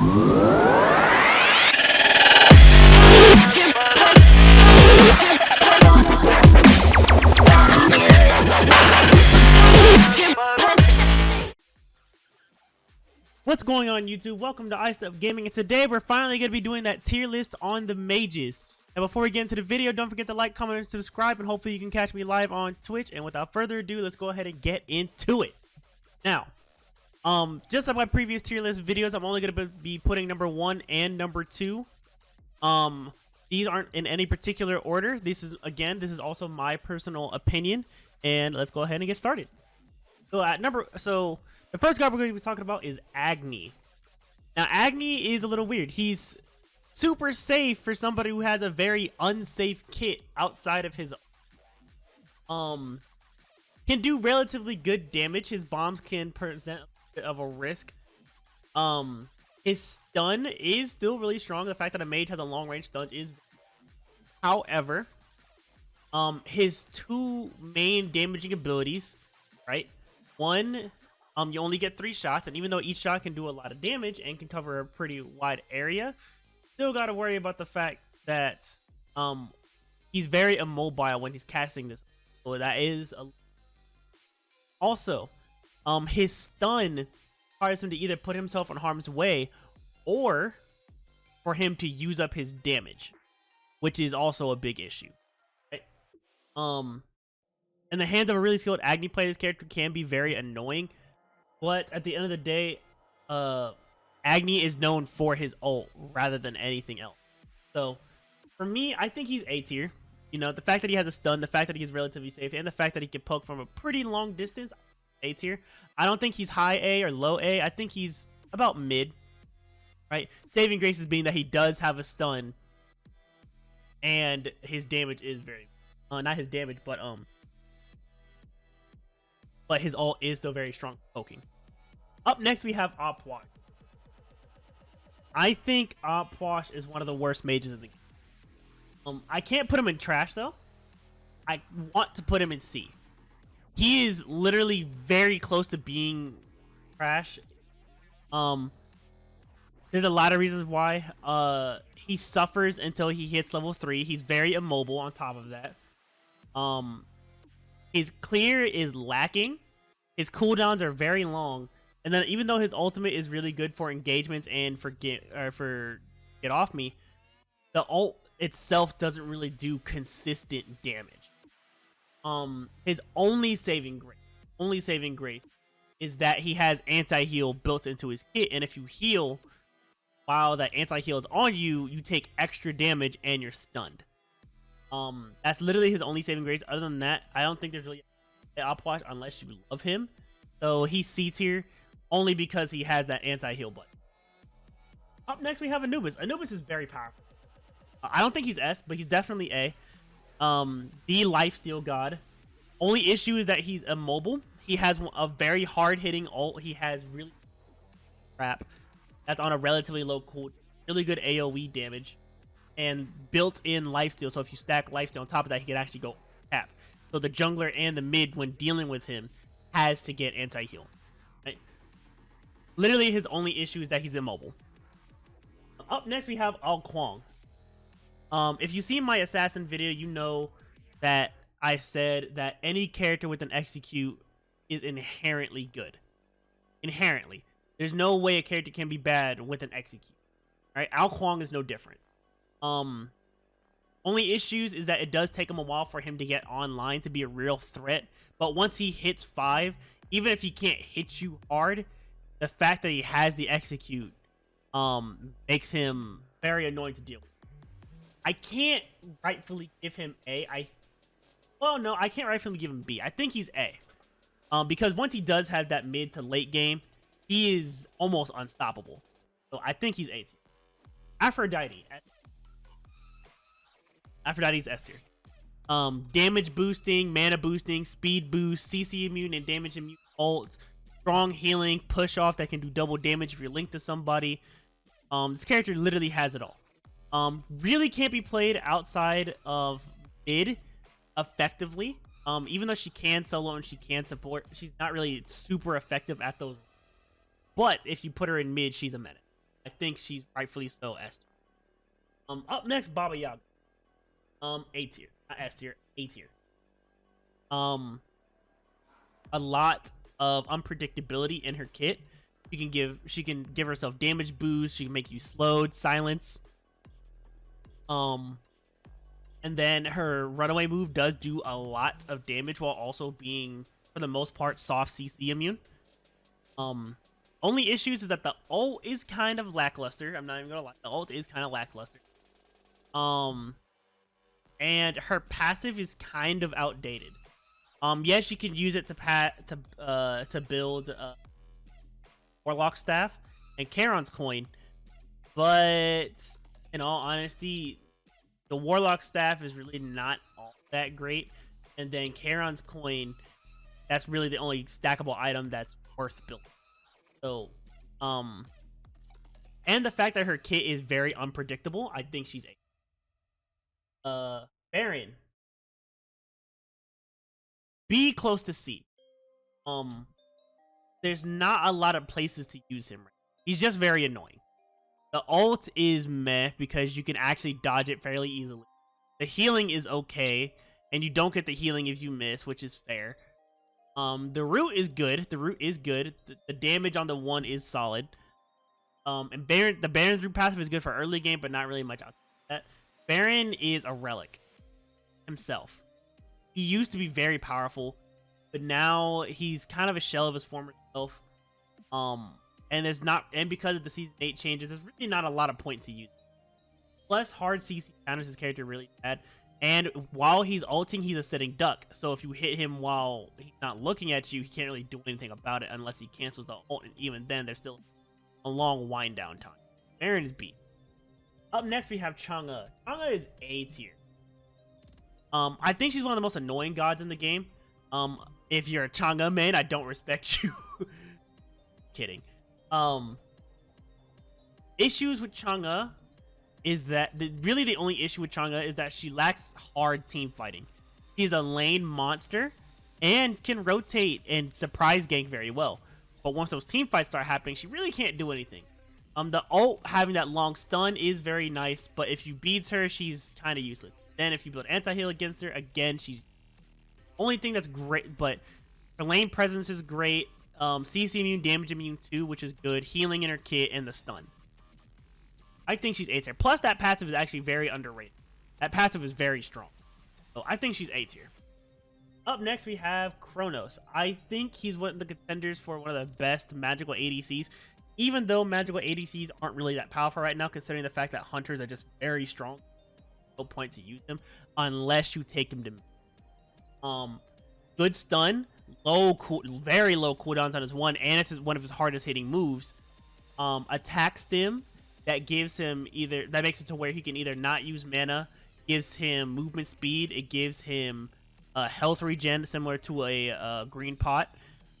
What's going on, YouTube? Welcome to Eset Gaming, and today we're finally going to be doing that tier list on the mages. And before we get into the video, don't forget to like, comment, and subscribe, and hopefully you can catch me live on Twitch. And without further ado, let's go ahead and get into it. Now, just like my previous tier list videos, I'm only going to be putting number 1 and number 2. These aren't in any particular order. This is also my personal opinion, and let's go ahead and get started. So the first card we're going to be talking about is Agni. Now, Agni is a little weird. He's super safe for somebody who has a very unsafe kit outside of his can do relatively good damage. His bombs can present a bit of a risk. His stun is still really strong. The fact that a mage has a long range stun is, however, his two main damaging abilities, right? One, you only get 3 shots, and even though each shot can do a lot of damage and can cover a pretty wide area, still got to worry about the fact that he's very immobile when he's casting this. So that is also his stun requires him to either put himself in harm's way or for him to use up his damage, which is also a big issue. Right? In the hands of a really skilled Agni player, this character can be very annoying. But at the end of the day, Agni is known for his ult rather than anything else. So, for me, I think he's A tier. You know, the fact that he has a stun, the fact that he's relatively safe, and the fact that he can poke from a pretty long distance, A tier. I don't think he's high A or low A. I think he's about mid. Right? Saving graces being that he does have a stun, and his damage is very, not his damage, but his ult is still very strong for poking. Up next, we have Opwash. I think Opwash is one of the worst mages in the game. I can't put him in trash, though. I want to put him in C. He is literally very close to being trash. There's a lot of reasons why. He suffers until he hits level 3. He's very immobile on top of that. His clear is lacking. His cooldowns are very long. And then even though his ultimate is really good for engagements and for get off me, the ult itself doesn't really do consistent damage. His only saving grace is that he has anti-heal built into his kit, and if you heal while that anti-heal is on you, you take extra damage and you're stunned. That's literally his only saving grace. Other than that, I don't think there's really an Opwash unless you love him. So he's C tier only because he has that anti-heal button. Up next, we have Anubis. Anubis is very powerful. I don't think he's S, but he's definitely A. The lifesteal god. Only issue is that he's immobile. He has a very hard-hitting ult. He has really crap. That's on a relatively low cooldown. Really good AoE damage. And built-in lifesteal. So if you stack lifesteal on top of that, he can actually go tap. So the jungler and the mid, when dealing with him, has to get anti-heal. Right? Literally, his only issue is that he's immobile. Up next, we have Al Kwang. If you see my assassin video, you know that I said that any character with an execute is inherently good. Inherently. There's no way a character can be bad with an execute. Right? Al Kwang is no different. Only issues is that it does take him a while for him to get online to be a real threat. But once he hits 5, even if he can't hit you hard, the fact that he has the execute makes him very annoying to deal with. I can't rightfully give him A. I can't rightfully give him B. I think he's A. Because once he does have that mid to late game, he is almost unstoppable. So I think he's A tier. Aphrodite. Aphrodite's S tier. Damage boosting, mana boosting, speed boost, CC immune, and damage immune ults. Strong healing, push off that can do double damage if you're linked to somebody. This character literally has it all. Really can't be played outside of mid effectively. Even though she can solo and she can support, she's not really super effective at those. But if you put her in mid, she's a menace. think she's rightfully so S tier. Up next, Baba Yaga. A tier, not S tier, A tier. A lot of unpredictability in her kit. She can give herself damage boost. She can make you slowed, silence. And then her runaway move does do a lot of damage while also being, for the most part, soft CC immune. Only issues is that the ult is kind of lackluster. I'm not even gonna lie, the ult is kind of lackluster. And her passive is kind of outdated. Yes, you can use it to build Warlock Staff and Charon's Coin, but in all honesty, the Warlock Staff is really not all that great, and then Charon's Coin, that's really the only stackable item that's worth building. So, and the fact that her kit is very unpredictable, I think she's A. Baron. B close to C. There's not a lot of places to use him. He's just very annoying. The ult is meh because you can actually dodge it fairly easily. The healing is okay, and you don't get the healing if you miss, which is fair. The root is good. The damage on the one is solid. And the Baron's root passive is good for early game, but not really much outside of that. Baron is a relic himself. He used to be very powerful, but now he's kind of a shell of his former self. And because of the season 8 changes, there's really not a lot of point to use. Plus, hard CC counters his character really bad. And while he's ulting, he's a sitting duck. So if you hit him while he's not looking at you, he can't really do anything about it unless he cancels the ult. And even then, there's still a long wind down time. Baron is B. Up next, we have Chang'e. Chang'e is A tier. I think she's one of the most annoying gods in the game. If you're a Chang'e main, I don't respect you. Kidding. Issues with Chang'e is that really the only issue with Chang'e is that she lacks hard team fighting. She's a lane monster and can rotate and surprise gank very well. But once those team fights start happening, she really can't do anything. The ult having that long stun is very nice, but if you beats her, she's kind of useless. Then if you build anti-heal against her, again, she's only thing that's great, but her lane presence is great. CC immune, damage immune too, which is good. Healing in her kit and the stun. I think she's A tier. Plus, that passive is actually very underrated. That passive is very strong. So I think she's A tier. Up next, we have Chronos. I think he's one of the contenders for one of the best magical ADCs. Even though magical ADCs aren't really that powerful right now, considering the fact that hunters are just very strong. No point to use them unless you take them to good stun, very low cooldowns on his one, and it's one of his hardest hitting moves. Attack stim that gives him that makes it to where he can either not use mana, gives him movement speed, it gives him health regen similar to a green pot.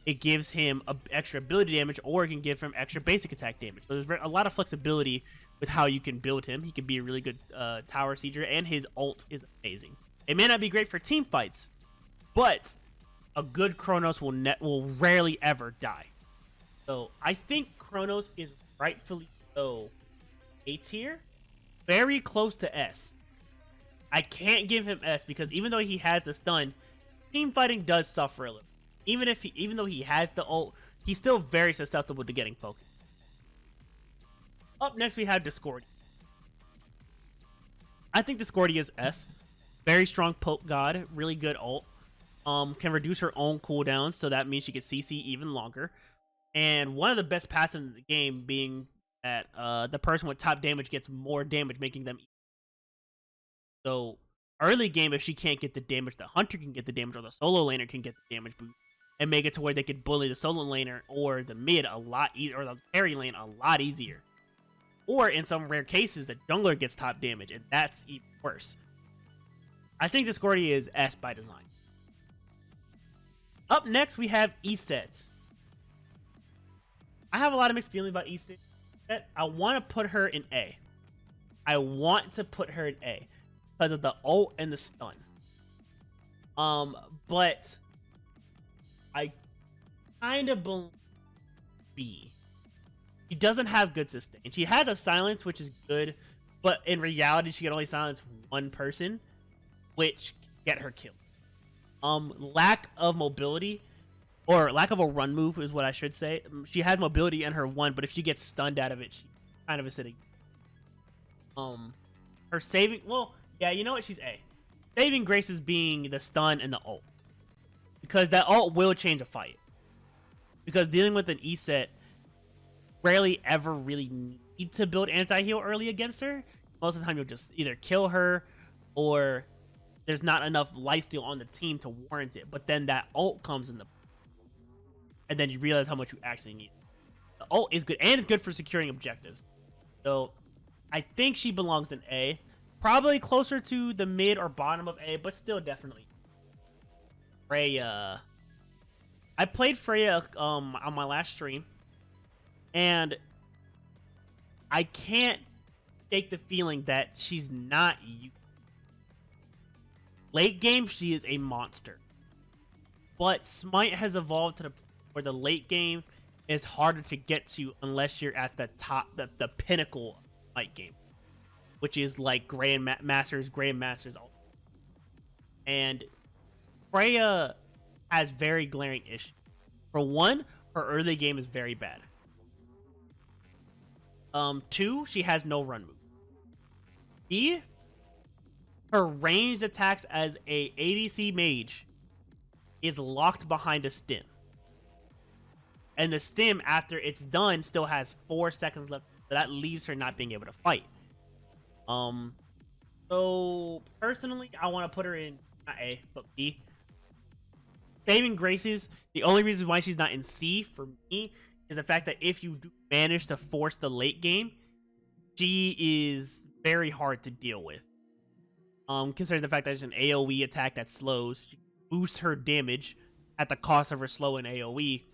It gives him extra ability damage, or it can give him extra basic attack damage. So there's a lot of flexibility with how you can build him. He can be a really good tower sieger, and his ult is amazing. It may not be great for team fights, but a good Chronos will rarely ever die. So I think Chronos is rightfully so A tier, very close to S. I can't give him S because even though he has the stun, team fighting does suffer a little. Even though he has the ult, he's still very susceptible to getting focused. Up next, we have Discordia. I think Discordia is S. Very strong poke god, really good ult. Can reduce her own cooldowns, so that means she can CC even longer. And one of the best passives in the game being that the person with top damage gets more damage, making them. So early game, if she can't get the damage, the hunter can get the damage, or the solo laner can get the damage boost, and make it to where they could bully the solo laner or the mid a lot easier, or the carry lane a lot easier. Or in some rare cases, the jungler gets top damage, and that's even worse. I think Discordia is S by design. Up next, we have Eset. I have a lot of mixed feelings about Eset. I want to put her in A. Because of the ult and the stun. But I kind of believe B. She doesn't have good sustain. She has a silence, which is good, but in reality, she can only silence one person, which can get her killed. Lack of mobility, or lack of a run move is what I should say. She has mobility in her one, but if she gets stunned out of it, she's kind of a sitting. Her saving, well, yeah, you know what? She's A. Saving grace is being the stun and the ult, because that ult will change a fight. Because dealing with an Eset, rarely ever really need to build anti-heal early against her. Most of the time, you'll just either kill her, or there's not enough lifesteal on the team to warrant it. But then that ult comes in and then you realize how much you actually need. The ult is good, and it's good for securing objectives. So I think she belongs in A. Probably closer to the mid or bottom of A, but still definitely. Freya. I played Freya on my last stream, and I can't take the feeling that she's not you. Late game, she is a monster. But Smite has evolved to the where the late game is harder to get to unless you're at the top, the pinnacle of Smite game, which is like Grandmasters. And Freya has very glaring issues. For one, her early game is very bad. Two, she has no run move. B, her ranged attacks as a ADC mage is locked behind a stim. And the stim, after it's done, still has 4 seconds left. So that leaves her not being able to fight. So personally, I want to put her in not A, but B. Saving graces, the only reason why she's not in C for me is the fact that if you do manage to force the late game, she is very hard to deal with. Considering the fact that it's an AoE attack that slows, she boosts her damage at the cost of her slow and AoE,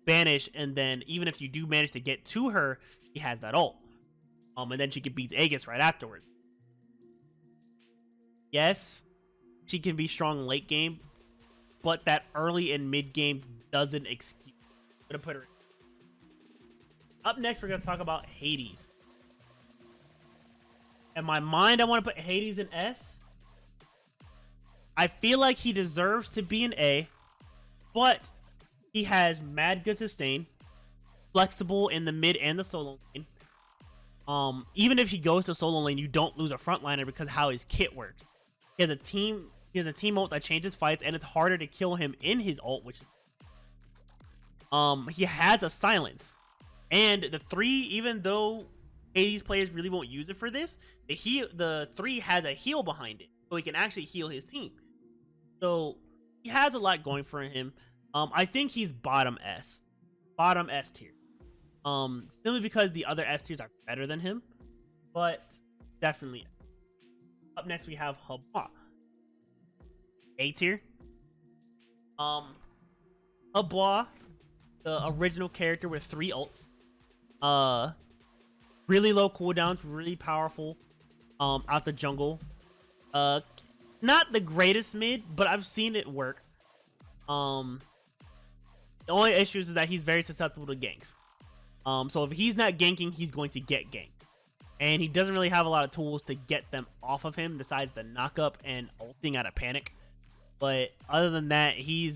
banish, and then even if you do manage to get to her, she has that ult. And then she can beat Aegis right afterwards. Yes, she can be strong late game, but that early and mid game doesn't excuse. I'm gonna put her in. Up next, we're gonna talk about Hades. In my mind, I want to put Hades in S. I feel like he deserves to be an A, but he has mad good sustain, flexible in the mid and the solo lane. Even if he goes to solo lane, you don't lose a frontliner because how his kit works. He has a team ult that changes fights, and it's harder to kill him in his ult, which he has a silence. And the 3, even though Hades players really won't use it for this, the 3 has a heal behind it, so he can actually heal his team. So he has a lot going for him. I think he's bottom S tier. Simply because the other S tiers are better than him, but definitely. Up next we have Haba. A tier. Haba, the original character with 3 ults. Really low cooldowns, really powerful. Out the jungle. Not the greatest mid, but I've seen it work. The only issue is that he's very susceptible to ganks. So if he's not ganking, he's going to get ganked. And he doesn't really have a lot of tools to get them off of him besides the knockup and ulting out of panic. But other than that, he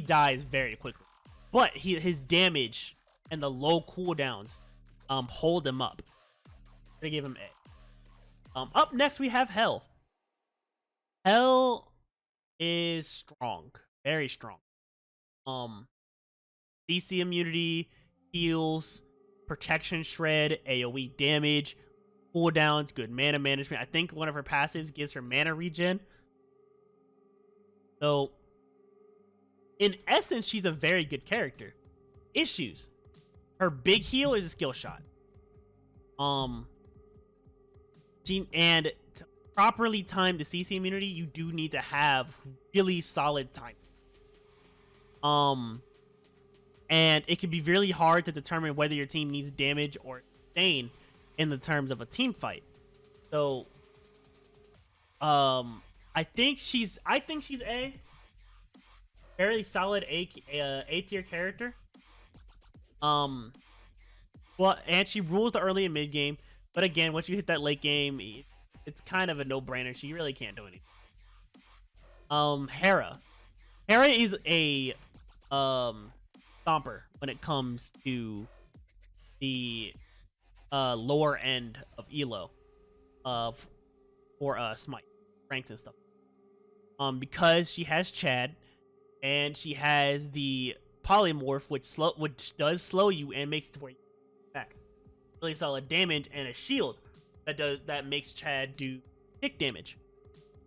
dies very quickly. But his damage and the low cooldowns hold him up. I'm gonna give him A. Up next we have Hel. Hel is strong, very strong. DC immunity, heals, protection shred, AoE damage, cooldowns, good mana management. I think one of her passives gives her mana regen. So, in essence, she's a very good character. Issues: her big heal is a skill shot. And to properly time the CC immunity, you do need to have really solid time. And it can be really hard to determine whether your team needs damage or sustain in the terms of a team fight. So, I think she's A. Fairly solid A tier character. Well, and she rules the early and mid game. But again, once you hit that late game, it's kind of a no-brainer. She really can't do anything. Hera. Hera is a stomper when it comes to the lower end of elo of for Smite ranks and stuff. Because she has Chad and she has the polymorph, which does slow you and makes it to where you back really solid damage, and a shield that makes Chad do tick damage.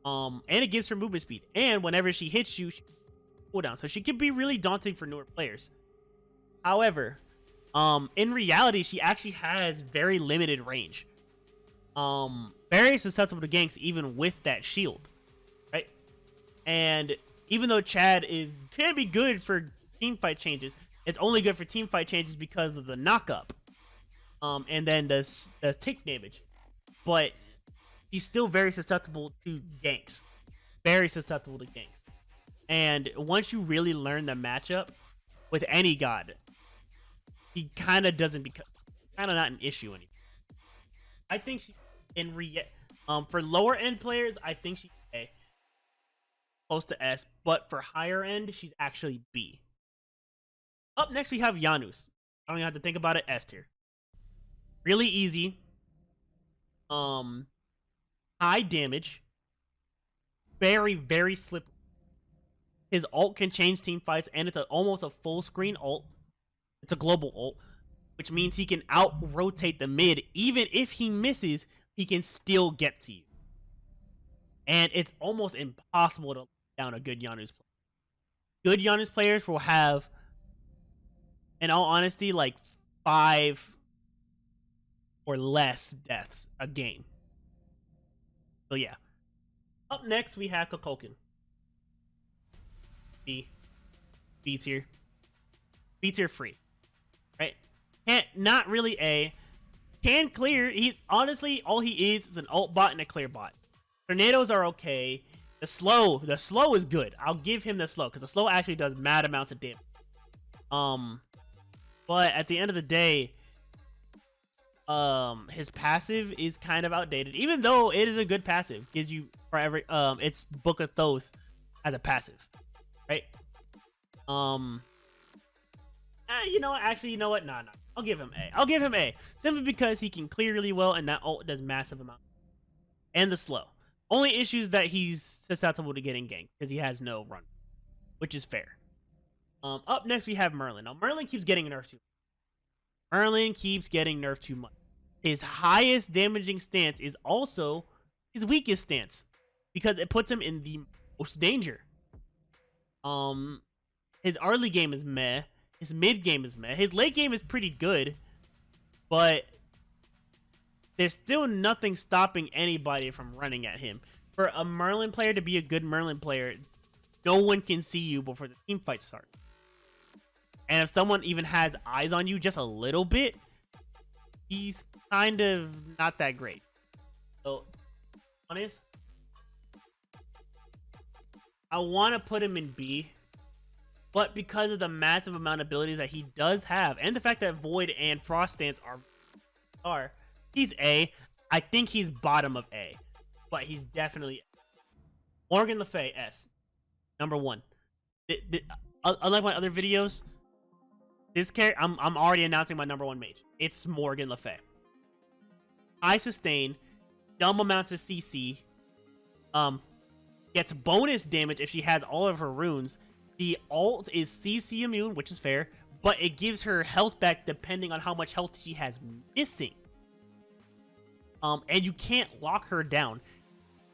And it gives her movement speed. And whenever she hits you, she cooldown, so she can be really daunting for newer players. However, in reality, she actually has very limited range. Very susceptible to ganks even with that shield, right? And even though Chad can be good for team fight changes, it's only good for team fight changes because of the knock-up. And then the tick damage. But she's still very susceptible to ganks. Very susceptible to ganks. And once you really learn the matchup with any god, he kind of doesn't become kind of not an issue anymore. I think she for lower end players, I think she's A, close to S, but for higher end, she's actually B. Up next, we have Janus. I don't even have to think about it. S tier. Really easy. High damage. Very, very slippery. His ult can change team fights, and it's almost a full screen ult. It's a global ult, which means he can out-rotate the mid. Even if he misses, he can still get to you. And it's almost impossible to down a good Janus player. Good Janus players will have, in all honesty, like 5 or less deaths a game. So yeah. Up next, we have Kukulkan. B tier. B tier free. Right? Not really A. Can clear. He's honestly, all he is an ult bot and a clear bot. Tornadoes are okay. The slow is good. I'll give him the slow, because the slow actually does mad amounts of damage. But at the end of the day, his passive is kind of outdated, even though it is a good passive. Gives you for every it's Book of Thoth as a passive, right? You know what? Actually, you know what? Nah. I'll give him A. I'll give him A simply because he can clear really well, and that ult does massive amount. And the slow. Only issues that he's susceptible to getting ganked because he has no run, which is fair. Up next we have Merlin. Now Merlin keeps getting nerfed too much. His highest damaging stance is also his weakest stance because it puts him in the most danger. His early game is meh. His mid game is meh. His late game is pretty good, but there's still nothing stopping anybody from running at him. For a Merlin player to be a good Merlin player, no one can see you before the team fight starts. And if someone even has eyes on you just a little bit, he's kind of not that great. So, honest, I want to put him in B. But because of the massive amount of abilities that he does have, and the fact that Void and Frost Stance are, he's A. I think he's bottom of A, but he's definitely Morgan Le Fay S, number 1. Unlike my other videos, this character I'm already announcing my number 1 mage. It's Morgan Le Fay. High sustain, dumb amounts of CC, gets bonus damage if she has all of her runes. The ult is CC immune, which is fair, but it gives her health back depending on how much health she has missing. And you can't lock her down.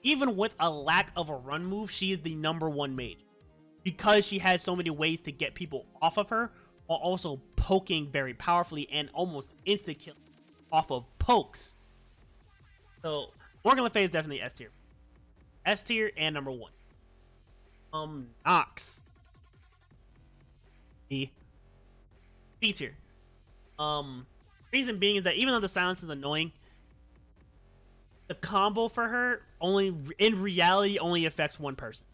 Even with a lack of a run move, she is the number 1 mage. Because she has so many ways to get people off of her, while also poking very powerfully and almost insta-kill off of pokes. So, Morgan Le Fay is definitely S tier. S tier and number 1. Nox. B tier. Reason being is that even though the silence is annoying, the combo for her in reality only affects one person.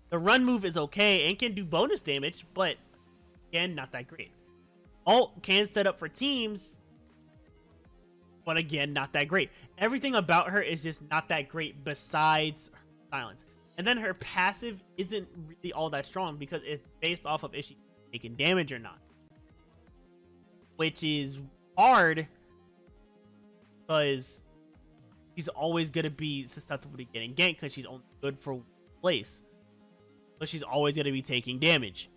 The run move is okay and can do bonus damage, but again, not that great. ult can set up for teams, but again, not that great. Everything about her is just not that great besides her silence. And then her passive isn't really all that strong because it's based off of if she's taking damage or not. Which is hard because she's always going to be susceptible to getting ganked because she's only good for one place. But she's always going to be taking damage.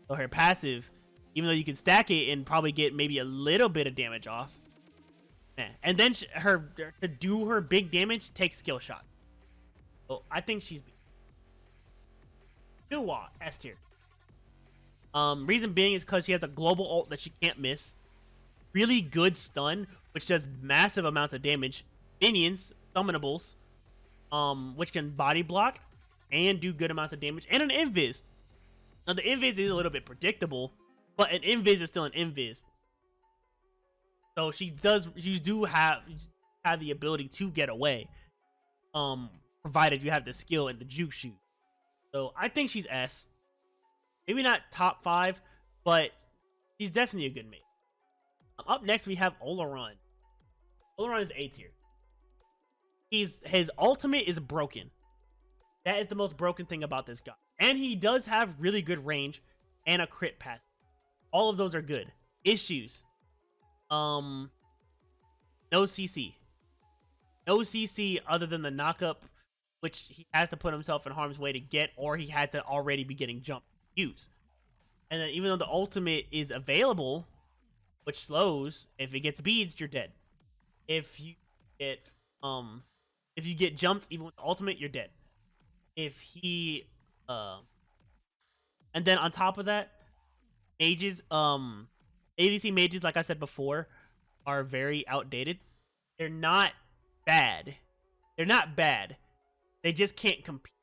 So her passive, even though you can stack it and probably get maybe a little bit of damage off. And then to do her big damage takes skill shot. So I think she's S tier. Reason being is because she has a global ult that she can't miss. Really good stun, which does massive amounts of damage. Minions, summonables, which can body block and do good amounts of damage. And an invis. Now the invis is a little bit predictable, but an invis is still an invis. So you do have the ability to get away. Provided you have the skill and the juke shoot. So I think she's S. Maybe not top 5, but she's definitely a good mate. Up next we have Olorun. Olorun is A tier. His ultimate is broken. That is the most broken thing about this guy. And he does have really good range and a crit pass. All of those are good. Issues. No CC. No CC other than the knockup, which he has to put himself in harm's way to get, or he had to already be getting jumped to use. And then even though the ultimate is available, which slows, if it gets beads, you're dead. If you get jumped even with the ultimate, you're dead. If he and then on top of that, mages, ADC mages, like I said before, are very outdated. They're not bad. They're not bad. They just can't compete.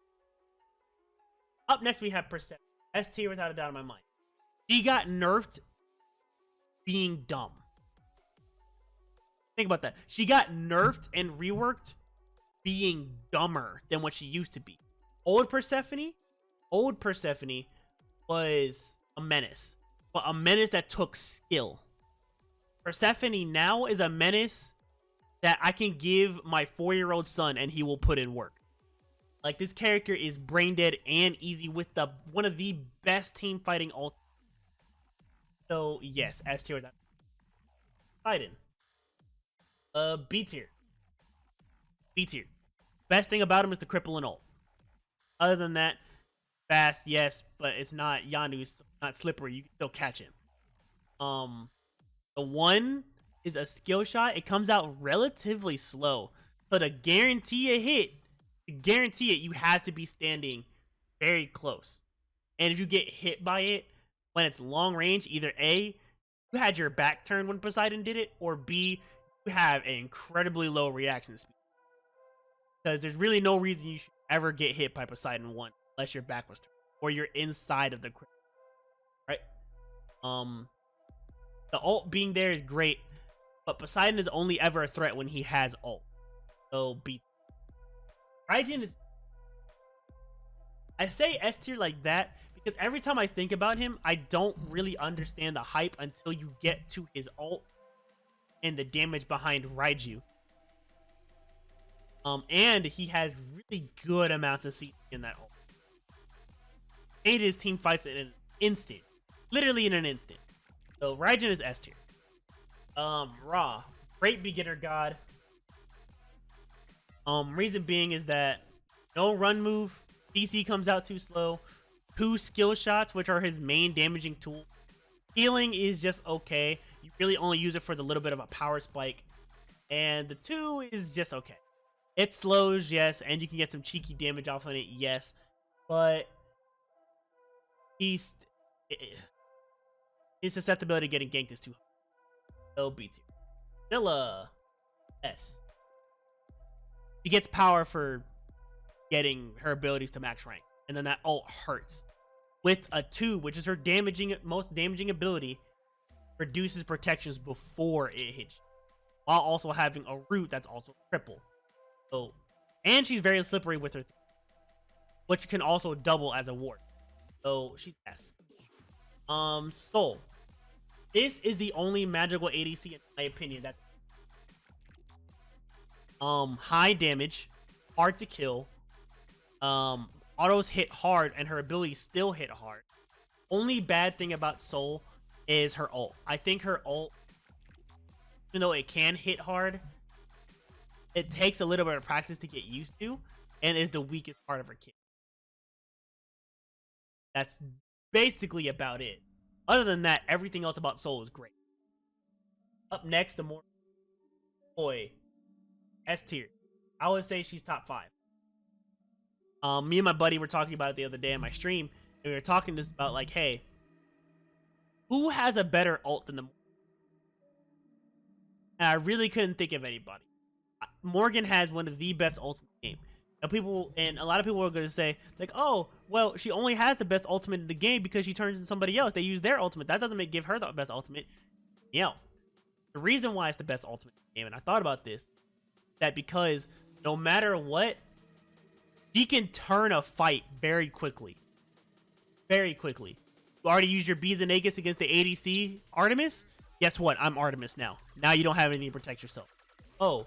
Up next, we have Persephone. S tier without a doubt in my mind. She got nerfed being dumb. Think about that. She got nerfed and reworked being dumber than what she used to be. Old Persephone was a menace. But a menace that took skill. Persephone now is a menace that I can give my 4-year-old son and he will put in work. Like, this character is brain dead and easy with one of the best team fighting ults. So yes, S tier. Poseidon. B tier. B tier. Best thing about him is the cripple and ult. Other than that, fast, yes, but it's not Janus, not slippery. You can still catch him. The one is a skill shot. It comes out relatively slow. So to guarantee a hit, you have to be standing very close. And if you get hit by it when it's long range, either A, you had your back turned when Poseidon did it, or B, you have an incredibly low reaction speed. Because there's really no reason you should ever get hit by Poseidon once, unless your back was turned, or you're inside of the crit. Right? The ult being there is great, but Poseidon is only ever a threat when he has ult. So B. Raijin is... I say S tier like that because every time I think about him, I don't really understand the hype until you get to his ult and the damage behind Raiju. And he has really good amounts of CC in that ult. Made his team fights in an instant. Literally in an instant. So Raijin is S tier. Ra. Great beginner god. Reason being is that no run move, CC comes out too slow, 2 skill shots, which are his main damaging tool. Healing is just okay. You really only use it for the little bit of a power spike. And the 2 is just okay. It slows, yes, and you can get some cheeky damage off on it, yes. But his susceptibility to getting ganked is too high. So B tier. Hela. S. She gets power for getting her abilities to max rank. And then that ult hurts. With a 2, which is her most damaging ability, reduces protections before it hits you, while also having a root that's also triple. So, and she's very slippery with her, which can also double as a ward. So she's S. Soul. This is the only magical ADC in my opinion that's high damage, hard to kill, autos hit hard, and her abilities still hit hard. Only bad thing about Soul is her ult. I think her ult, even though it can hit hard, it takes a little bit of practice to get used to, and is the weakest part of her kit. That's basically about it. Other than that, everything else about Soul is great. Up next, the more boy, S tier. I would say she's top 5. Me and my buddy were talking about it the other day on my stream, and we were talking just about like, hey, who has a better ult than the? And I really couldn't think of anybody. Morgan has one of the best ults in the game. And a lot of people are going to say like, oh, well, she only has the best ultimate in the game because she turns into somebody else. They use their ultimate. That doesn't give her the best ultimate. The reason why it's the best ultimate in the game, and I thought about this, that because no matter what, she can turn a fight very quickly. Very quickly. You already used your Bees and Aegis against the ADC Artemis? Guess what? I'm Artemis now. Now you don't have anything to protect yourself. Oh,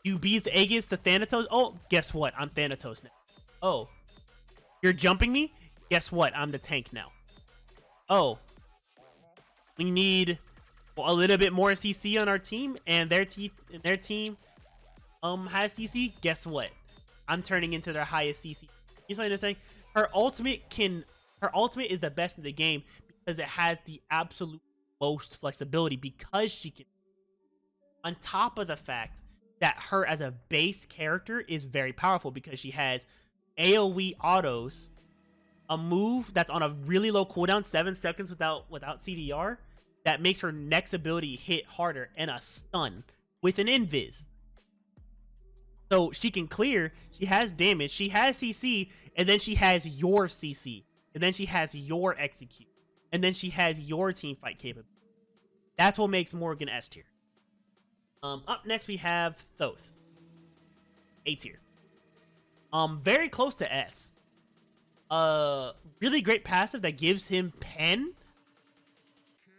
you Bees the Aegis to Thanatos? Oh, guess what? I'm Thanatos now. Oh, you're jumping me? Guess what? I'm the tank now. Oh, we need a little bit more CC on our team, and their team has CC. Guess what? I'm turning into their highest CC. You know what I'm saying? Her ultimate is the best in the game because it has the absolute most flexibility, because she can, on top of the fact that her as a base character is very powerful because she has AoE autos, a move that's on a really low cooldown, 7 seconds without CDR, that makes her next ability hit harder, and a stun with an invis. So she can clear, she has damage, she has CC, and then she has your CC, and then she has your execute, and then she has your team fight capability. That's what makes Morgan S tier. Up next we have Thoth, A tier. Very close to S. Really great passive that gives him pen,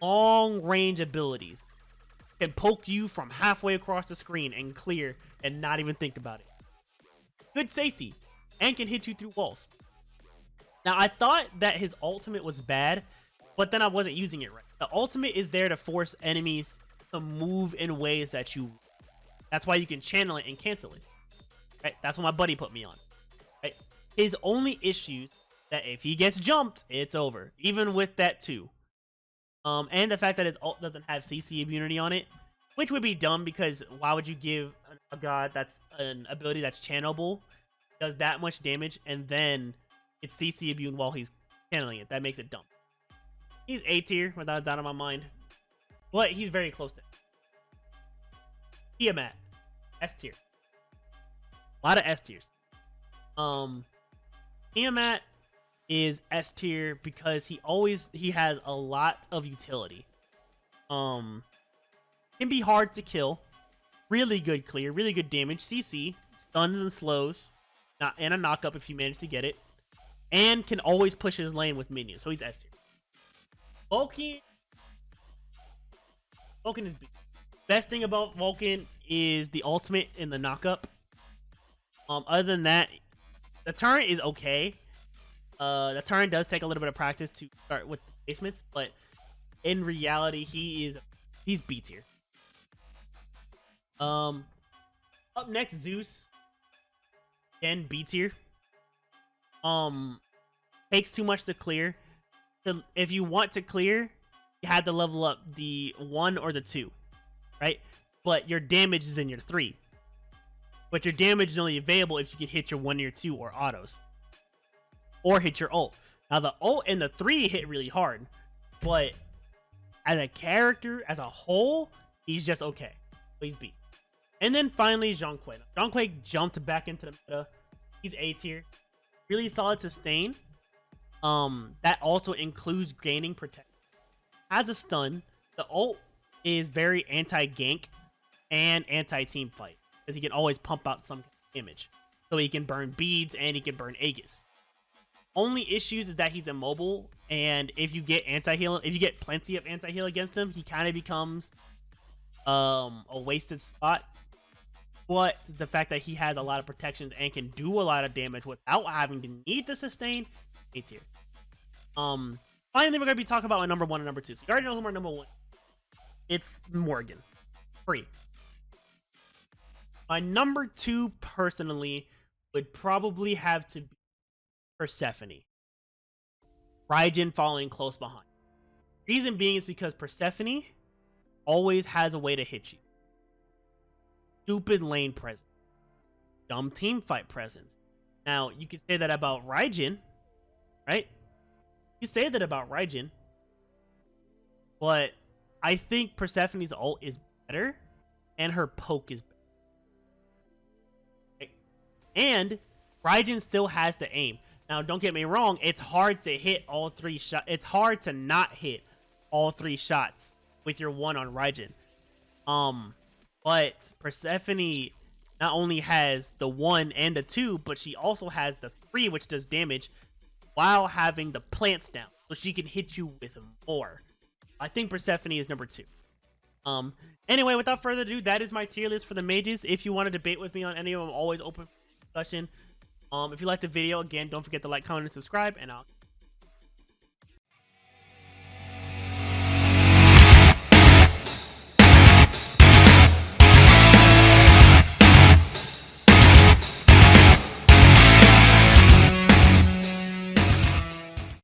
long range abilities. Can poke you from halfway across the screen and clear and not even think about it. Good safety, and can hit you through walls. Now, I thought that his ultimate was bad, but then I wasn't using it right. The ultimate is there to force enemies to move in ways that you... That's why you can channel it and cancel it. Right? That's what my buddy put me on. Right? His only issues that if he gets jumped, it's over. Even with that too. And the fact that his ult doesn't have CC immunity on it, which would be dumb because why would you give a god that's an ability that's channelable, does that much damage, and then it's CC immune while he's channeling it? That makes it dumb. He's A tier without a doubt in my mind, but he's very close to it. Tiamat, S tier. A lot of S tiers. Tiamat is S tier because he has a lot of utility. Can be hard to kill, really good clear, really good damage, CC, stuns and slows, and a knockup if you manage to get it, and can always push his lane with minions, so he's S tier. Vulcan is B. Best thing about Vulcan is the ultimate in the knockup. Other than that, the turn is okay. The turn does take a little bit of practice to start with the basements, but in reality, he's B tier. Up next, Zeus. Then B tier. Takes too much to clear. If you want to clear, you have to level up the 1 or the 2, right? But your damage is in your 3. But your damage is only available if you can hit your 1 or your 2 or autos. Or hit your ult. Now the ult and the 3 hit really hard, but as a character, as a whole, he's just okay. Please B. And then finally, Chang'e. Chang'e jumped back into the meta. He's A tier. Really solid sustain. That also includes gaining protection. As a stun, the ult is very anti-gank and anti-team fight, because he can always pump out some damage. So he can burn beads and he can burn Aegis. Only issues is that he's immobile, and if you get plenty of anti-heal against him, he kind of becomes a wasted spot. But the fact that he has a lot of protections and can do a lot of damage without having to need the sustain, A tier. Finally, we're gonna be talking about my number 1 and number 2. So you already know who my number 1. It's Morgan. Free. My number 2 personally would probably have to be Persephone. Raijin following close behind. Reason being is because Persephone always has a way to hit you. Stupid lane presence. Dumb team fight presence. Now, you could say that about Raijin, right? You say that about Raijin, but I think Persephone's ult is better, and her poke is better. Okay. And Raijin still has the aim. Now, don't get me wrong, it's hard to hit all 3 shots. It's hard to not hit all 3 shots with your 1 on Raijin. But Persephone not only has the 1 and the 2, but she also has the 3, which does damage, while having the plants down, so she can hit you with more. I think Persephone is number 2. Anyway, without further ado, that is my tier list for the mages. If you want to debate with me on any of them, I'm always open for discussion. If you liked the video, again, don't forget to like, comment, and subscribe, and I'll